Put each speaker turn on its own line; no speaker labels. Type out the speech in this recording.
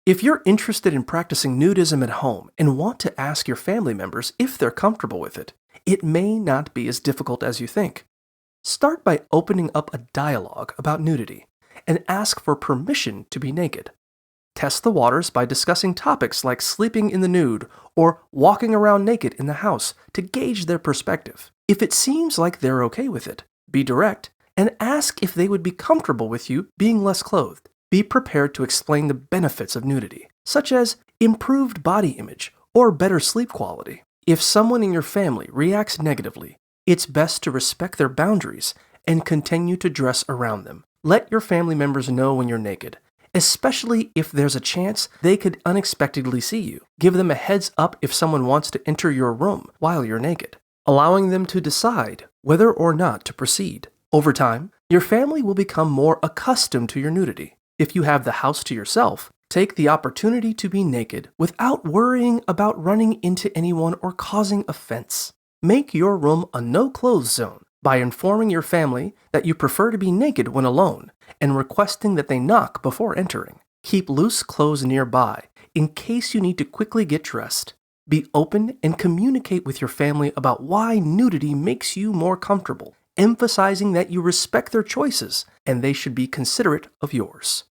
If you're interested in practicing nudism at home and want to ask your family members if they're comfortable with it, it may not be as difficult as you think. Start by opening up a dialogue about nudity and ask for permission to be naked. Test the waters by discussing topics like sleeping in the nude or walking around naked in the house to gauge their perspective. If it seems like they're okay with it, be direct and ask if they would be comfortable with you being less clothed. Be prepared to explain the benefits of nudity, such as improved body image or better sleep quality. If someone in your family reacts negatively, it's best to respect their boundaries and continue to dress around them. Let your family members know when you're naked, especially if there's a chance they could unexpectedly see you. Give them a heads up if someone wants to enter your room while you're naked, allowing them to decide whether or not to proceed. Over time, your family will become more accustomed to your nudity. If you have the house to yourself, take the opportunity to be naked without worrying about running into anyone or causing offense. Make your room a no-clothes zone by informing your family that you prefer to be naked when alone and requesting that they knock before entering. Keep loose clothes nearby in case you need to quickly get dressed. Be open and communicate with your family about why nudity makes you more comfortable, emphasizing that you respect their choices and they should be considerate of yours.